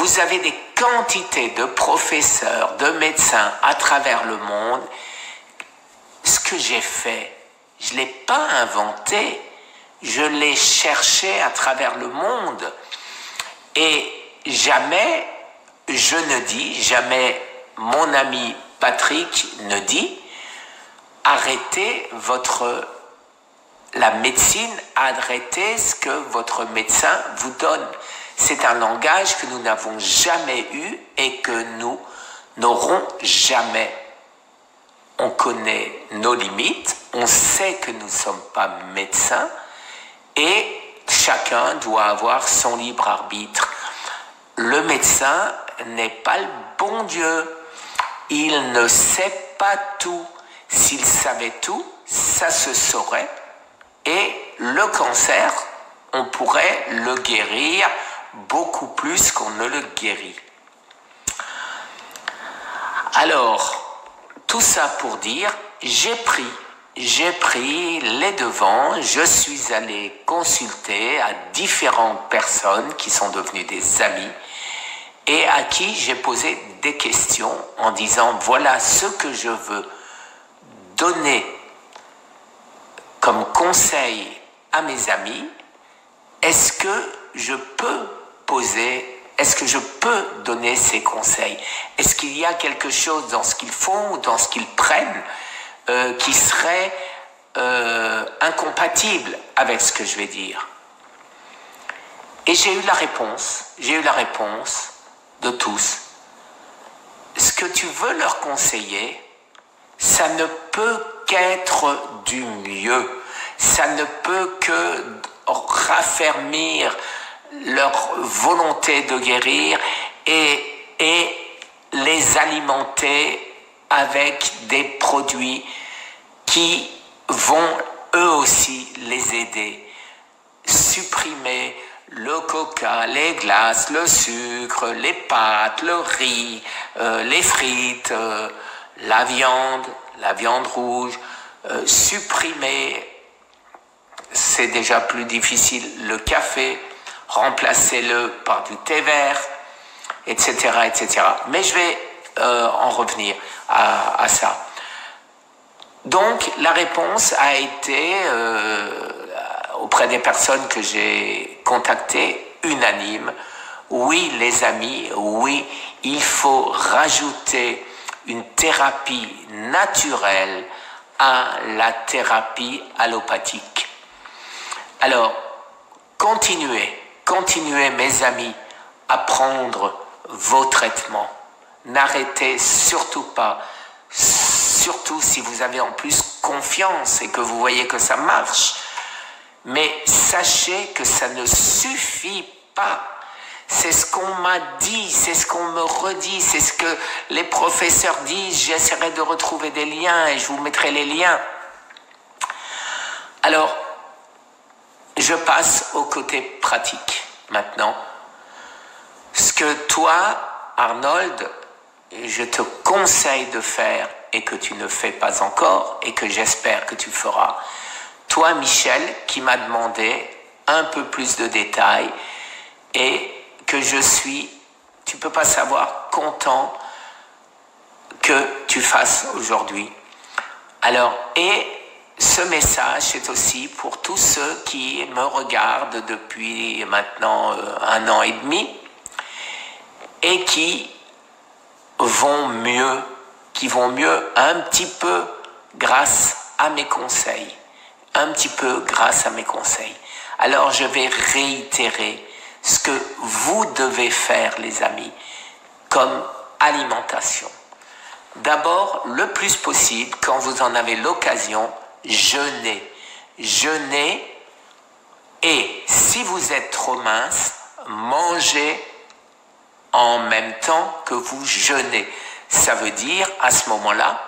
vous avez des quantités de professeurs, de médecins à travers le monde. Ce que j'ai fait, je ne l'ai pas inventé, je l'ai cherché à travers le monde. Et jamais je ne dis, jamais mon ami Patrick ne dit, arrêtez la médecine, arrêtez ce que votre médecin vous donne. C'est un langage que nous n'avons jamais eu et que nous n'aurons jamais. On connaît nos limites, on sait que nous ne sommes pas médecins et chacun doit avoir son libre arbitre. Le médecin n'est pas le bon Dieu. Il ne sait pas tout. S'il savait tout, ça se saurait. Et le cancer, on pourrait le guérir beaucoup plus qu'on ne le guérit. Alors, tout ça pour dire, j'ai pris les devants, je suis allé consulter à différentes personnes qui sont devenues des amis et à qui j'ai posé des questions en disant voilà ce que je veux donner comme conseil à mes amis. Est-ce que je peux donner ces conseils? Est-ce qu'il y a quelque chose dans ce qu'ils font ou dans ce qu'ils prennent qui serait incompatible avec ce que je vais dire? Et j'ai eu la réponse de tous. Ce que tu veux leur conseiller, ça ne peut qu'être du mieux. Ça ne peut que raffermir leur volonté de guérir et les alimenter avec des produits qui vont eux aussi les aider. Supprimer le coca, les glaces, le sucre, les pâtes, le riz, les frites, la viande rouge, supprimer, c'est déjà plus difficile, le café, remplacez-le par du thé vert, etc., etc. Mais je vais en revenir à ça. Donc, la réponse a été, auprès des personnes que j'ai contactées, unanime. Oui, les amis, oui, il faut rajouter une thérapie naturelle à la thérapie allopathique. Alors, continuez mes amis à prendre vos traitements. N'arrêtez surtout pas, surtout si vous avez en plus confiance et que vous voyez que ça marche. Mais sachez que ça ne suffit pas. C'est ce qu'on m'a dit, c'est ce qu'on me redit, c'est ce que les professeurs disent. J'essaierai de retrouver des liens et je vous mettrai les liens. Alors, je passe au côté pratique maintenant. Ce que toi, Arnold, je te conseille de faire et que tu ne fais pas encore et que j'espère que tu feras. Toi, Michel, qui m'a demandé un peu plus de détails et que je suis, tu peux pas savoir, content que tu fasses aujourd'hui. Alors, et ce message est aussi pour tous ceux qui me regardent depuis maintenant 1 an et demi et qui vont mieux un petit peu grâce à mes conseils. Alors je vais réitérer ce que vous devez faire, les amis, comme alimentation. D'abord, le plus possible, quand vous en avez l'occasion, jeûnez. Jeûnez et si vous êtes trop mince, mangez en même temps que vous jeûnez. Ça veut dire, à ce moment-là,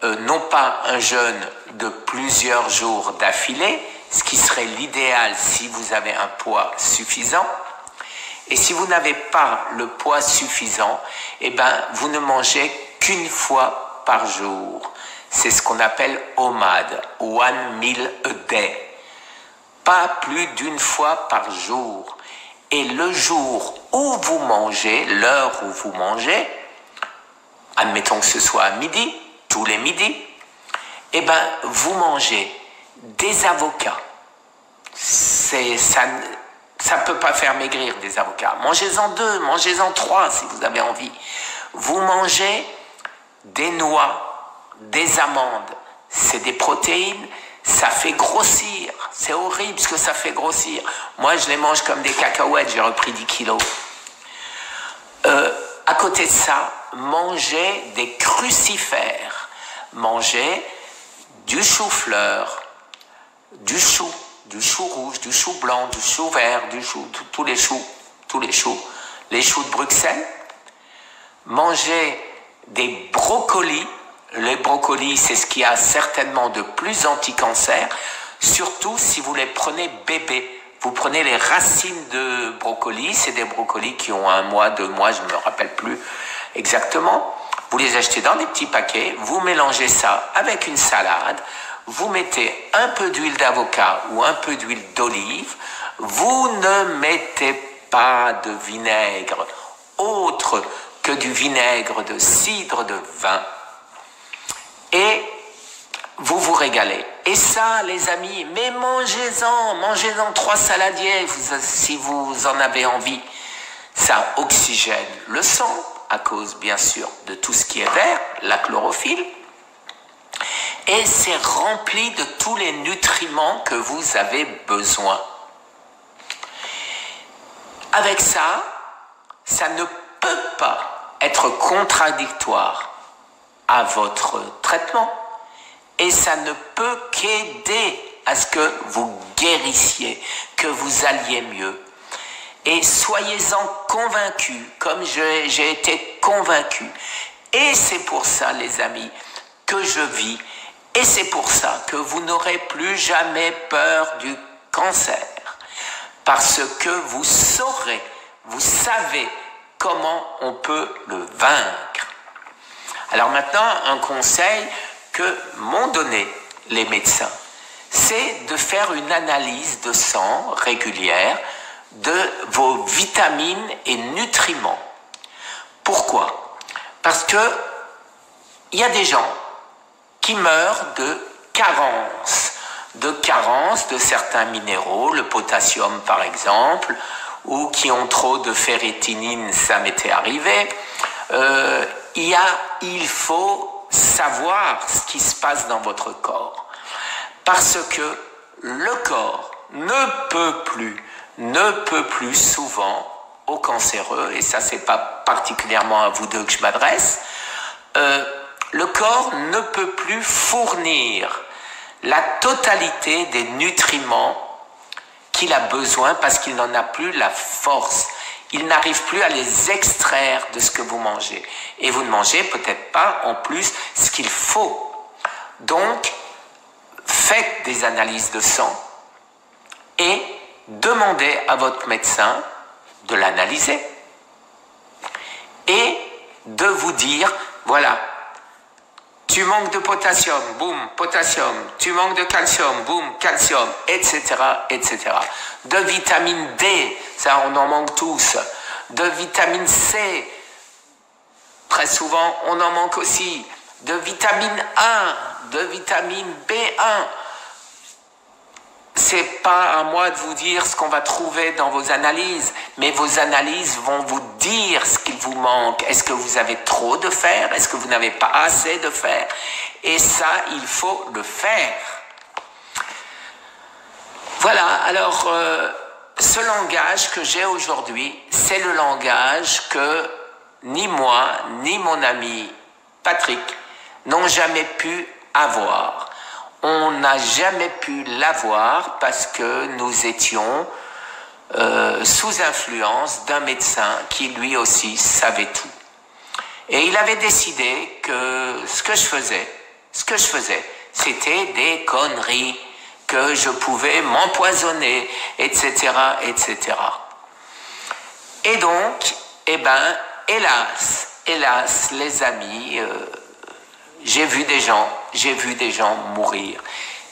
non pas un jeûne de plusieurs jours d'affilée, ce qui serait l'idéal si vous avez un poids suffisant. Et si vous n'avez pas le poids suffisant, eh ben, vous ne mangez qu'une fois par jour. C'est ce qu'on appelle OMAD, One Meal a Day. Pas plus d'une fois par jour. Et le jour où vous mangez, l'heure où vous mangez, admettons que ce soit à midi, tous les midis, eh ben, vous mangez des avocats. Ça ne peut pas faire maigrir des avocats. Mangez-en 2, mangez-en 3 si vous avez envie. Vous mangez des noix, des amandes. C'est des protéines, ça fait grossir. C'est horrible ce que ça fait grossir. Moi, je les mange comme des cacahuètes, j'ai repris 10 kilos. À côté de ça, mangez des crucifères. Mangez du chou-fleur, du chou rouge, du chou blanc, du chou vert, tous les choux, les choux de Bruxelles. Mangez des brocolis. Les brocolis, c'est ce qui a certainement de plus anti-cancer, surtout si vous les prenez bébés. Vous prenez les racines de brocolis, c'est des brocolis qui ont 1 mois, 2 mois, je ne me rappelle plus exactement. Vous les achetez dans des petits paquets, vous mélangez ça avec une salade, vous mettez un peu d'huile d'avocat ou un peu d'huile d'olive, vous ne mettez pas de vinaigre autre que du vinaigre de cidre de vin et vous vous régalez. Et ça, les amis, mais mangez-en 3 saladiers si vous en avez envie. Ça oxygène le sang, à cause bien sûr de tout ce qui est vert, la chlorophylle, et c'est rempli de tous les nutriments que vous avez besoin. Avec ça, ça ne peut pas être contradictoire à votre traitement et ça ne peut qu'aider à ce que vous guérissiez, que vous alliez mieux. Et soyez-en convaincus, comme j'ai été convaincu. Et c'est pour ça, les amis, que je vis. Et c'est pour ça que vous n'aurez plus jamais peur du cancer. Parce que vous saurez, vous savez comment on peut le vaincre. Alors maintenant, un conseil que m'ont donné les médecins, c'est de faire une analyse de sang régulière de vos vitamines et nutriments. Pourquoi? Parce que il y a des gens qui meurent de carence de certains minéraux, le potassium par exemple, ou qui ont trop de ferritinine, ça m'était arrivé. Il faut savoir ce qui se passe dans votre corps. Parce que le corps ne peut plus souvent aux cancéreux, et ça c'est pas particulièrement à vous deux que je m'adresse, le corps ne peut plus fournir la totalité des nutriments qu'il a besoin parce qu'il n'en a plus la force. Il n'arrive plus à les extraire de ce que vous mangez. Et vous ne mangez peut-être pas en plus ce qu'il faut. Donc, faites des analyses de sang et demandez à votre médecin de l'analyser et de vous dire, voilà, tu manques de potassium, boum, potassium, tu manques de calcium, boum, calcium, etc., etc. De vitamine D, ça on en manque tous. De vitamine C, très souvent on en manque aussi. De vitamine A, de vitamine B1. C'est pas à moi de vous dire ce qu'on va trouver dans vos analyses, mais vos analyses vont vous dire ce qu'il vous manque. Est-ce que vous avez trop de fer? Est-ce que vous n'avez pas assez de fer? Et ça, il faut le faire. Voilà, alors ce langage que j'ai aujourd'hui, c'est le langage que ni moi, ni mon ami Patrick n'ont jamais pu avoir. On n'a jamais pu l'avoir parce que nous étions sous influence d'un médecin qui lui aussi savait tout. Et il avait décidé que ce que je faisais, c'était des conneries, que je pouvais m'empoisonner, etc., etc. Et donc, eh ben, hélas, les amis, j'ai vu des gens mourir.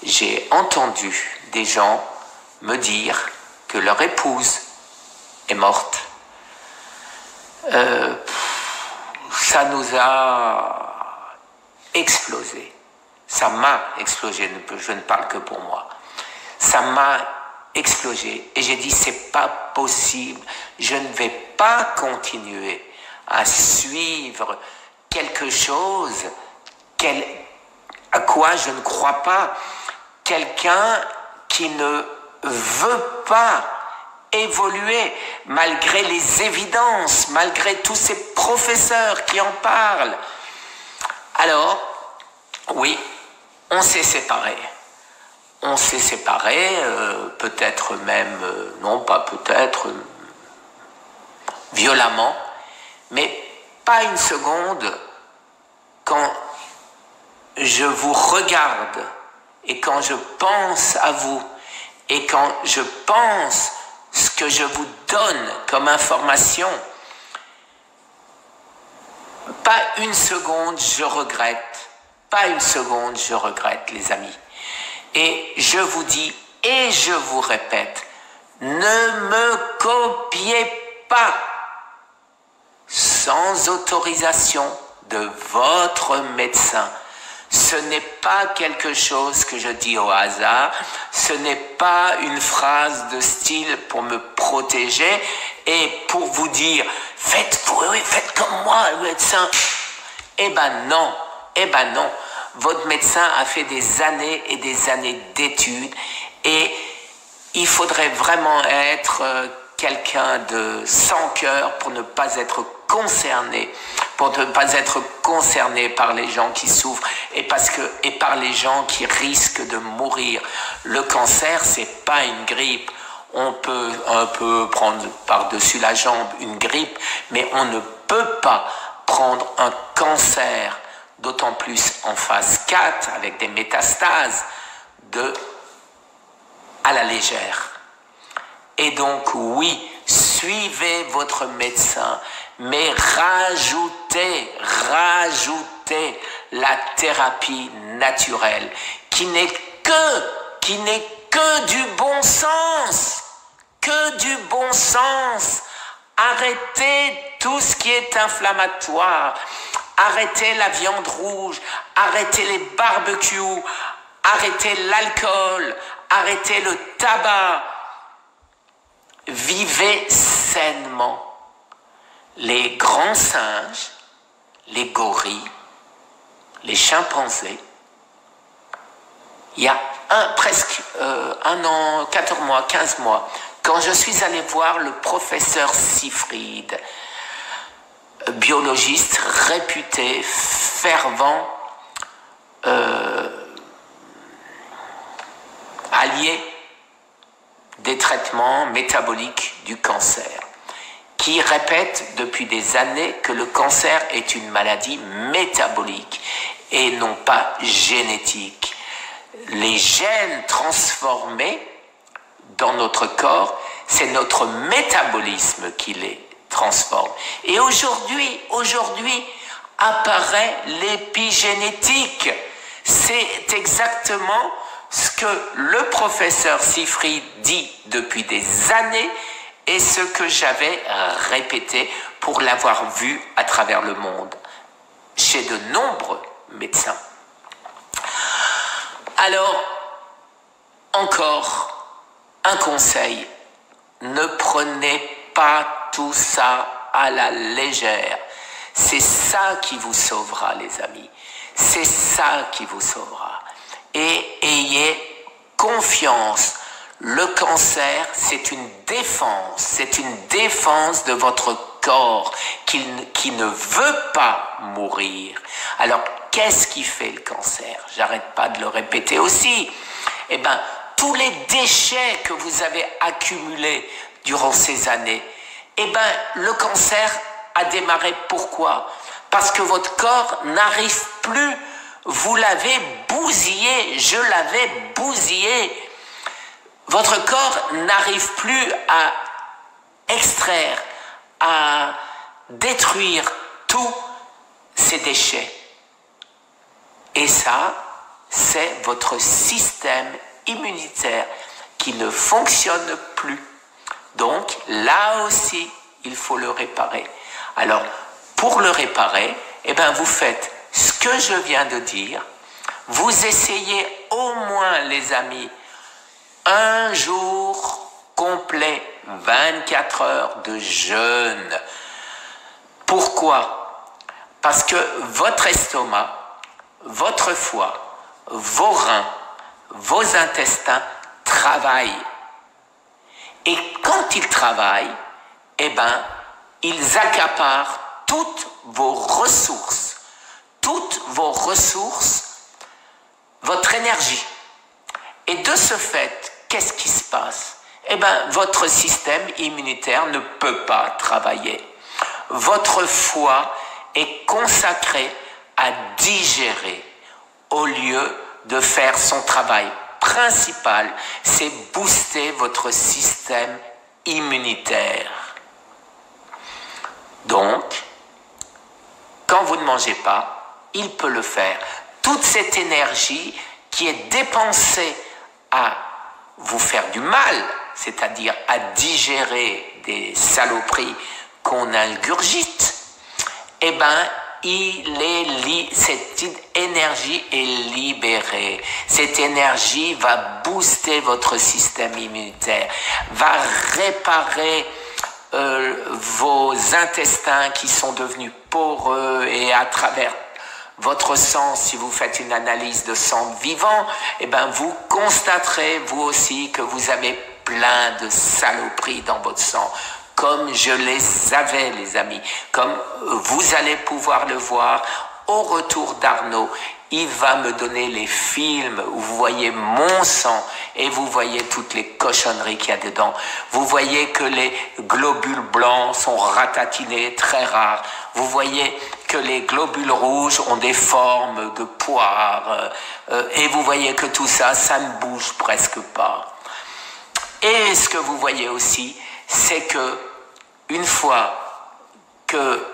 J'ai entendu des gens me dire que leur épouse est morte, ça nous a explosé. Ça m'a explosé, je ne parle que pour moi. Ça m'a explosé et j'ai dit c'est pas possible, je ne vais pas continuer à suivre quelque chose à quoi je ne crois pas, quelqu'un qui ne veut pas évoluer malgré les évidences, malgré tous ces professeurs qui en parlent. Alors, oui, on s'est séparés. On s'est séparés, peut-être même, non pas peut-être, violemment, mais pas une seconde quand je vous regarde et quand je pense à vous et quand je pense ce que je vous donne comme information, pas une seconde je regrette, pas une seconde je regrette, les amis. Et je vous dis et je vous répète, ne me copiez pas sans autorisation de votre médecin. Ce n'est pas quelque chose que je dis au hasard, ce n'est pas une phrase de style pour me protéger et pour vous dire « faites comme moi, le médecin ». Eh ben non, votre médecin a fait des années et des années d'études et il faudrait vraiment être quelqu'un de sans cœur pour ne pas être concerné, par les gens qui souffrent et par les gens qui risquent de mourir. Le cancer, c'est pas une grippe. On peut un peu prendre par-dessus la jambe une grippe, mais on ne peut pas prendre un cancer, d'autant plus en phase 4 avec des métastases, à la légère. Et donc oui, suivez votre médecin, mais rajoutez la thérapie naturelle qui n'est que du bon sens, Arrêtez tout ce qui est inflammatoire, arrêtez la viande rouge, arrêtez les barbecues, arrêtez l'alcool, arrêtez le tabac. Vivez sainement. Les grands singes, les gorilles, les chimpanzés, il y a presque un an, 4 mois, 15 mois, quand je suis allé voir le professeur Siegfried, biologiste réputé, fervent, allié des traitements métaboliques du cancer, qui répète depuis des années que le cancer est une maladie métabolique et non pas génétique. Les gènes transformés dans notre corps, c'est notre métabolisme qui les transforme. Et aujourd'hui apparaît l'épigénétique. C'est exactement ce que le professeur Siegfried dit depuis des années et ce que j'avais répété pour l'avoir vu à travers le monde, chez de nombreux médecins. Alors, encore un conseil, ne prenez pas tout ça à la légère. C'est ça qui vous sauvera, les amis. C'est ça qui vous sauvera. Et ayez confiance. Le cancer, c'est une défense de votre corps qui ne veut pas mourir. Alors, qu'est-ce qui fait le cancer? J'arrête pas de le répéter aussi. Eh bien, tous les déchets que vous avez accumulés durant ces années, eh bien, le cancer a démarré. Pourquoi? Parce que votre corps n'arrive plus. Vous l'avez bousillé, je l'avais bousillé. Votre corps n'arrive plus à extraire, à détruire tous ces déchets. Et ça, c'est votre système immunitaire qui ne fonctionne plus. Donc là aussi, il faut le réparer. Alors, pour le réparer, eh bien, vous faites ce que je viens de dire. Vous essayez au moins, les amis, un jour complet, 24 heures de jeûne. Pourquoi? Parce que votre estomac, votre foie, vos reins, vos intestins travaillent. Et quand ils travaillent, eh bien, ils accaparent toutes vos ressources, votre énergie. Et de ce fait, qu'est-ce qui se passe? Eh bien, votre système immunitaire ne peut pas travailler. Votre foie est consacré à digérer au lieu de faire son travail principal, c'est booster votre système immunitaire. Donc, quand vous ne mangez pas, il peut le faire. Toute cette énergie qui est dépensée à vous faire du mal, c'est-à-dire à digérer des saloperies qu'on ingurgite, eh bien, cette énergie est libérée. Cette énergie va booster votre système immunitaire, va réparer vos intestins qui sont devenus poreux, et à travers votre sang, si vous faites une analyse de sang vivant, eh ben vous constaterez vous aussi que vous avez plein de saloperies dans votre sang, comme je les avais, les amis, comme vous allez pouvoir le voir au retour d'Arnaud. Il va me donner les films où vous voyez mon sang et vous voyez toutes les cochonneries qu'il y a dedans. Vous voyez que les globules blancs sont ratatinés, très rares. Vous voyez que les globules rouges ont des formes de poires. Et vous voyez que tout ça, ça ne bouge presque pas. Et ce que vous voyez aussi, c'est que une fois que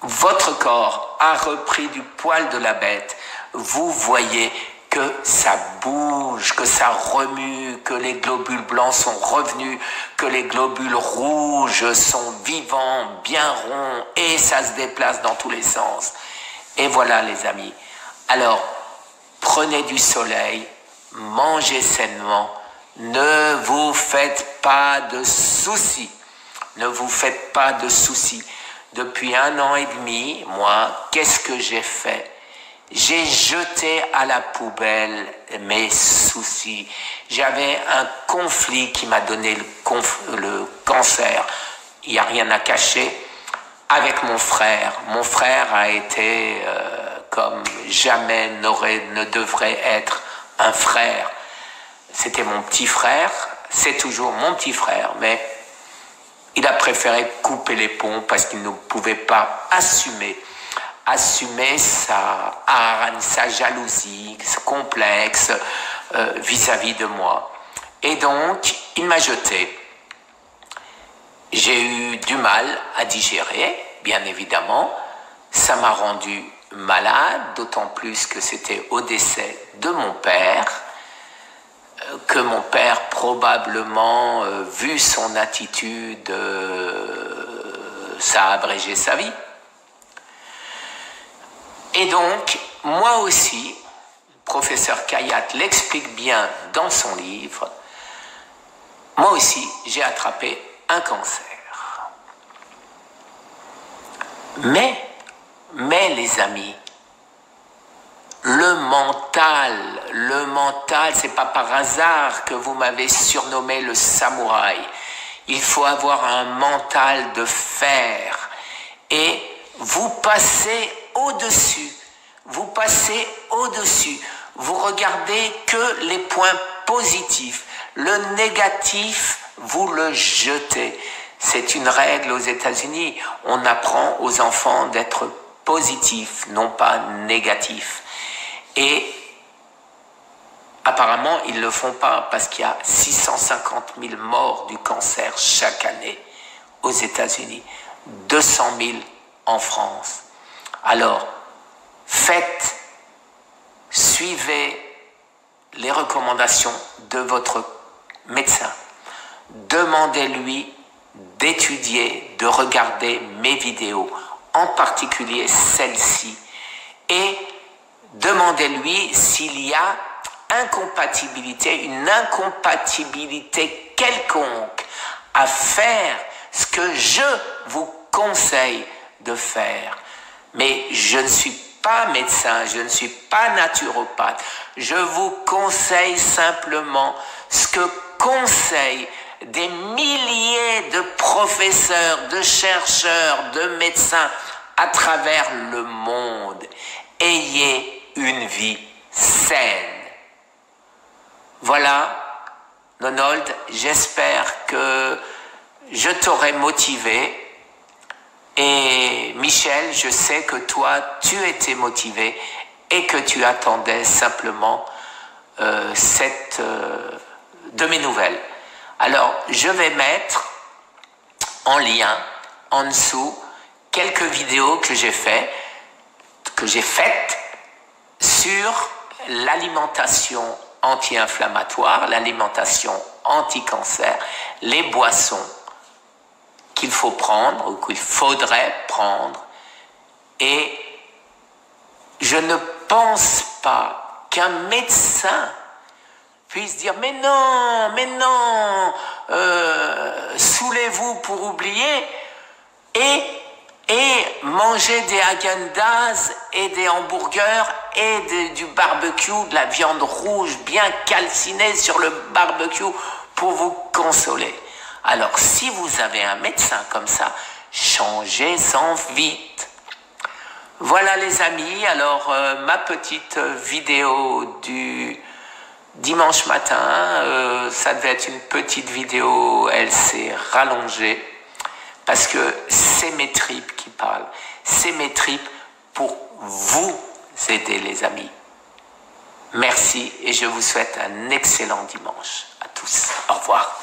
votre corps a repris du poil de la bête, vous voyez que ça bouge, que ça remue, que les globules blancs sont revenus, que les globules rouges sont vivants, bien ronds, et ça se déplace dans tous les sens. Et voilà, les amis. Alors, prenez du soleil, mangez sainement, ne vous faites pas de soucis. Ne vous faites pas de soucis. Depuis 1 an et demi, moi, qu'est-ce que j'ai fait? J'ai jeté à la poubelle mes soucis. J'avais un conflit qui m'a donné le cancer. Il n'y a rien à cacher. Avec mon frère. Mon frère a été comme jamais ne devrait être un frère. C'était mon petit frère. C'est toujours mon petit frère, mais il a préféré couper les ponts parce qu'il ne pouvait pas assumer sa jalousie, ce complexe vis-à-vis de moi. Et donc, il m'a jeté. J'ai eu du mal à digérer, bien évidemment. Ça m'a rendu malade, d'autant plus que c'était au décès de mon père, que mon père probablement, vu son attitude, ça a abrégé sa vie. Et donc, moi aussi, le professeur Kayat l'explique bien dans son livre, moi aussi, j'ai attrapé un cancer. Mais les amis, le mental, c'est pas par hasard que vous m'avez surnommé le samouraï. Il faut avoir un mental de fer. Et vous passez au-dessus. Vous regardez que les points positifs. Le négatif, vous le jetez. C'est une règle aux États-Unis. On apprend aux enfants d'être positifs, non pas négatifs. Et apparemment, ils ne le font pas parce qu'il y a 650 000 morts du cancer chaque année aux États-Unis, 200 000 en France. Alors, suivez les recommandations de votre médecin, demandez-lui d'étudier, de regarder mes vidéos, en particulier celle-ci, et demandez-lui s'il y a une incompatibilité quelconque à faire ce que je vous conseille de faire. Mais je ne suis pas médecin, je ne suis pas naturopathe. Je vous conseille simplement ce que conseillent des milliers de professeurs, de chercheurs, de médecins à travers le monde. Ayez une vie saine. Voilà, Nonold, j'espère que je t'aurai motivé. Et Michel, je sais que toi, tu étais motivé et que tu attendais simplement de mes nouvelles. Alors, je vais mettre en lien, en dessous, quelques vidéos que j'ai faites sur l'alimentation anti-inflammatoire, l'alimentation anti-cancer, les boissons qu'il faut prendre ou qu'il faudrait prendre. Et je ne pense pas qu'un médecin puisse dire mais non, saoulez-vous pour oublier et manger des Häagen-Dazs et des hamburgers et du barbecue, de la viande rouge bien calcinée sur le barbecue pour vous consoler. Alors si vous avez un médecin comme ça, changez-en vite. Voilà les amis, alors ma petite vidéo du dimanche matin, ça devait être une petite vidéo, elle s'est rallongée parce que c'est mes tripes qui parlent, c'est mes tripes pour vous aider les amis. Merci et je vous souhaite un excellent dimanche à tous. Au revoir.